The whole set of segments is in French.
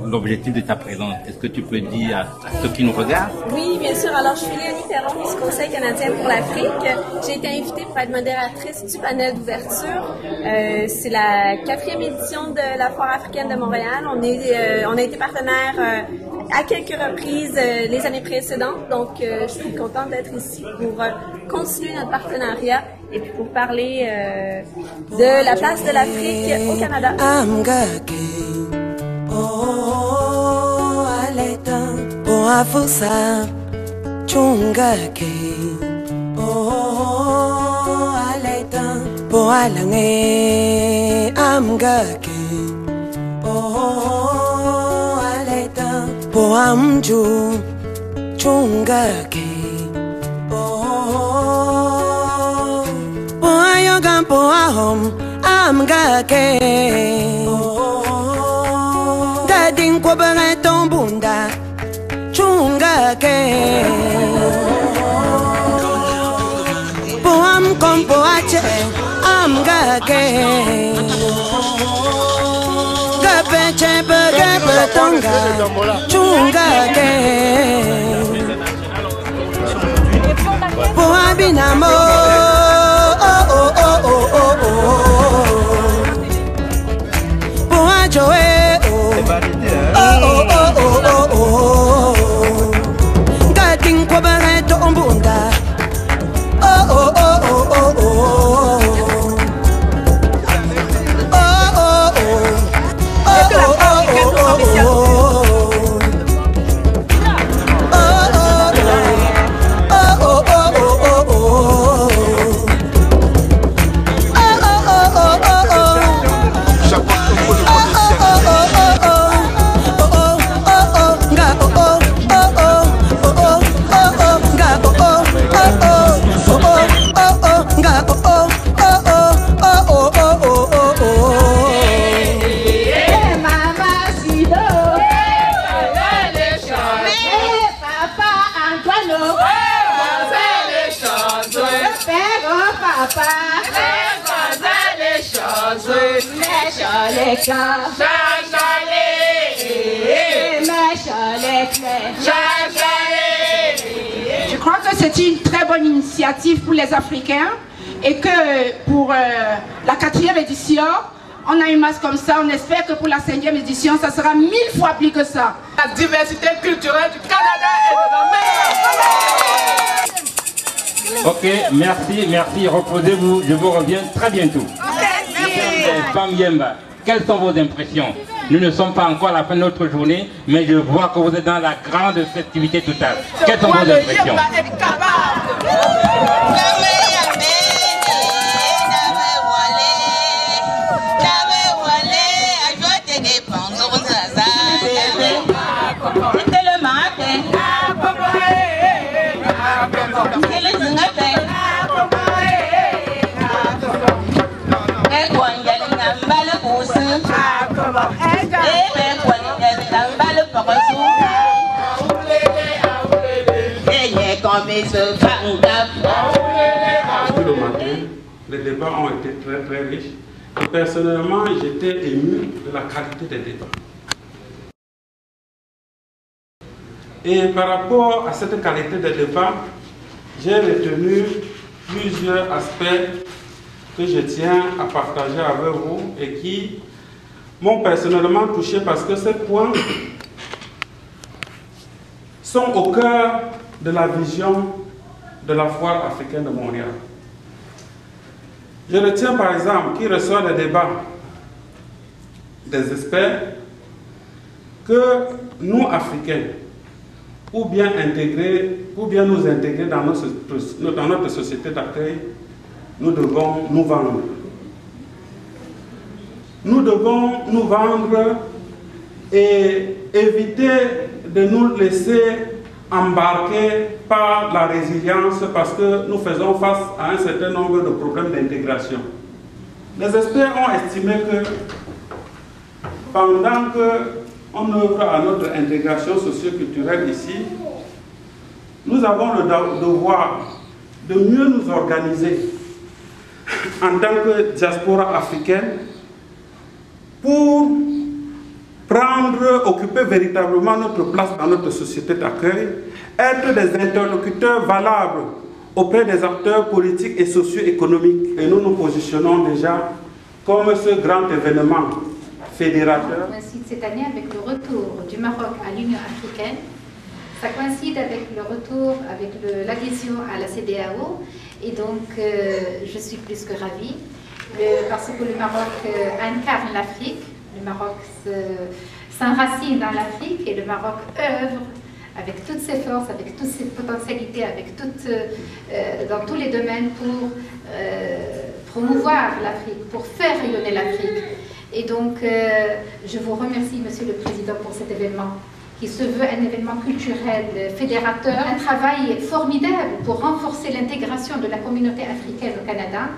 L'objectif de ta présence, est-ce que tu peux dire à ceux qui nous regardent? Oui, bien sûr. Alors, je suis Léonie Perron du Conseil canadien pour l'Afrique. J'ai été invitée pour être modératrice du panel d'ouverture. C'est la 4e édition de la Foire africaine de Montréal. On a été partenaire à quelques reprises les années précédentes. Donc, je suis contente d'être ici pour continuer notre partenariat et puis pour parler de la place de l'Afrique au Canada. Afusa chungake aleta alange amgake aleta amju chungake ayogan ahom amgake dadin kwabare tombunda chungake poam kompoache amgake gapeche betonga chungake poabinamo poajoe Je crois que c'est une très bonne initiative pour les Africains et que pour la 4e édition, on a une masse comme ça. On espère que pour la 5e édition, ça sera 1000 fois plus que ça. La diversité culturelle du Canada est de la meilleure. Ok, merci, reposez-vous, je vous reviens très bientôt. Femme Yemba, quelles sont vos impressions? Nous ne sommes pas encore à la fin de notre journée, mais je vois que vous êtes dans la grande festivité totale. Quelles sont vos impressions? Le matin, les débats ont été très riches. Et personnellement, j'étais ému de la qualité des débats. Et par rapport à cette qualité des débats, j'ai retenu plusieurs aspects que je tiens à partager avec vous et qui m'ont personnellement touché parce que ces points sont au cœur de la vision de la Foire africaine de Montréal. Je retiens par exemple qu'il ressort des débats des experts que nous, Africains, ou bien nous intégrer dans notre société d'accueil, nous devons nous vendre. Nous devons nous vendre et éviter de nous laisser embarquer par la résilience parce que nous faisons face à un certain nombre de problèmes d'intégration. Les experts ont estimé que pendant qu'on œuvre à notre intégration socio-culturelle ici, nous avons le devoir de mieux nous organiser en tant que diaspora africaine pour occuper véritablement notre place dans notre société d'accueil, être des interlocuteurs valables auprès des acteurs politiques et socio-économiques. Et nous nous positionnons déjà comme ce grand événement fédérateur. Ça coïncide cette année avec le retour du Maroc à l'Union africaine. Ça coïncide avec le retour, avec l'adhésion à la CEDEAO. Et donc, je suis plus que ravie parce que le Maroc incarne l'Afrique. Le Maroc s'enracine dans l'Afrique et le Maroc œuvre avec toutes ses forces, avec toutes ses potentialités, avec dans tous les domaines pour promouvoir l'Afrique, pour faire rayonner l'Afrique. Et donc, je vous remercie, Monsieur le Président, pour cet événement qui se veut un événement culturel fédérateur, un travail formidable pour renforcer l'intégration de la communauté africaine au Canada.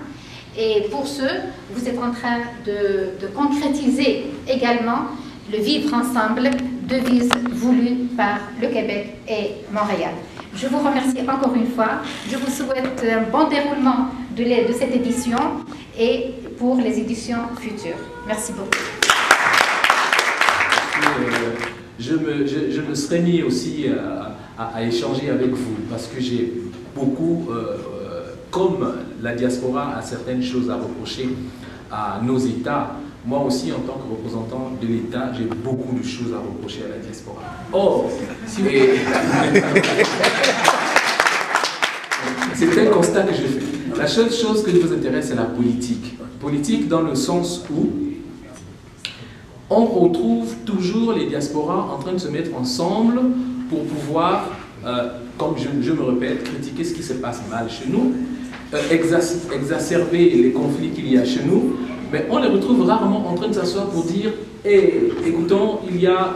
Et pour ce, vous êtes en train de concrétiser également le vivre ensemble, devise voulue par le Québec et Montréal. Je vous remercie encore une fois. Je vous souhaite un bon déroulement de cette édition et pour les éditions futures. Merci beaucoup. Je me serais mis aussi à échanger avec vous parce que j'ai beaucoup, comme la diaspora a certaines choses à reprocher à nos États, moi aussi en tant que représentant de l'État, j'ai beaucoup de choses à reprocher à la diaspora. Or, c'est un constat que je fais. La seule chose qui nous intéresse, c'est la politique. Politique dans le sens où on retrouve toujours les diasporas en train de se mettre ensemble pour pouvoir, comme je me répète, critiquer ce qui se passe mal chez nous, exacerber les conflits qu'il y a chez nous, mais on les retrouve rarement en train de s'asseoir pour dire hey, écoutons, il y a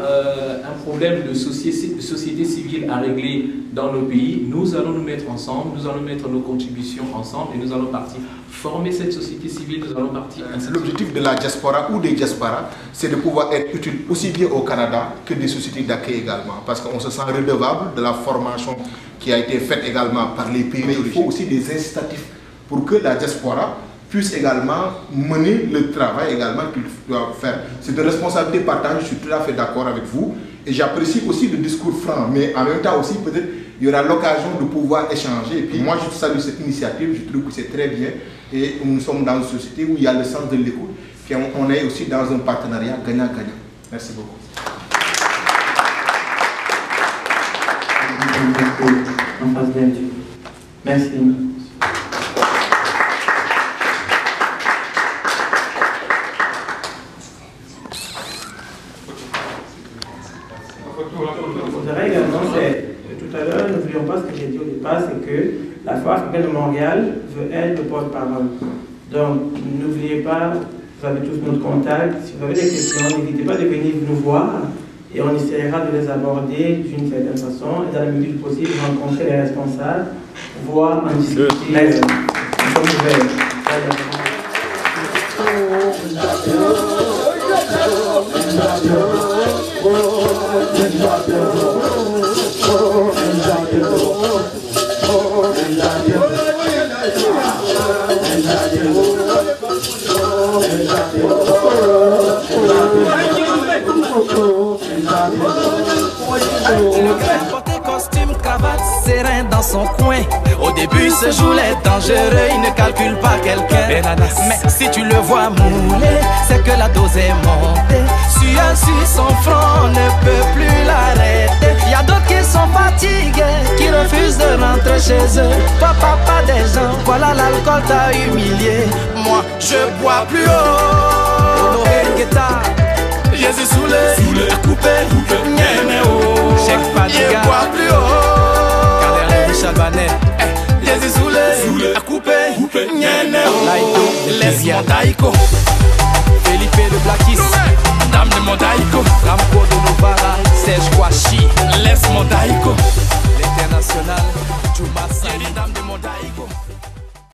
un problème de société civile à régler dans nos pays, nous allons nous mettre ensemble, nous allons mettre nos contributions ensemble et nous allons partir former cette société civile, nous allons partir... L'objectif de la diaspora ou des diasporas, c'est de pouvoir être utile aussi bien au Canada que des sociétés d'accueil également, parce qu'on se sent redevable de la formation qui a été faite également par les pays, mais il faut aussi des incitatifs pour que la diaspora puisse également mener le travail également qu'il doit faire. C'est une responsabilité partagée, je suis tout à fait d'accord avec vous. Et j'apprécie aussi le discours franc, mais en même temps aussi peut-être il y aura l'occasion de pouvoir échanger. Et puis moi je salue cette initiative, je trouve que c'est très bien. Et nous sommes dans une société où il y a le sens de l'écoute, et on est aussi dans un partenariat gagnant-gagnant. Merci beaucoup. Merci. Je voudrais également, tout à l'heure, n'oublions pas ce que j'ai dit au départ, c'est que la Foire africaine de Montréal veut être le porte-parole. Donc, n'oubliez pas, vous avez tous notre contact. Si vous avez des questions, n'hésitez pas de venir nous voir et on essaiera de les aborder d'une certaine façon et dans la mesure du possible, rencontrer les responsables, voir en discuter. Nous sommes ouverts. Costume, cravate, serein dans son coin. Au début, ce joulet dangereux, il ne calcule pas quelqu'un. Mais si tu le vois mouler, c'est que la dose est montée. Suant sur son front, on ne peut plus l'arrêter. Y a d'autres qui sont fatigués, qui refusent de rentrer chez eux. Toi, papa des gens, voilà l'alcool t'a humilié. Moi, je bois plus haut. Jésus saoulé, à couper, Nyene oh. Cheikh Fadiga, je bois plus haut. Kader Michel Banet, Jésus saoulé, à couper, Nyene oh. Laito, laisse mon taïko.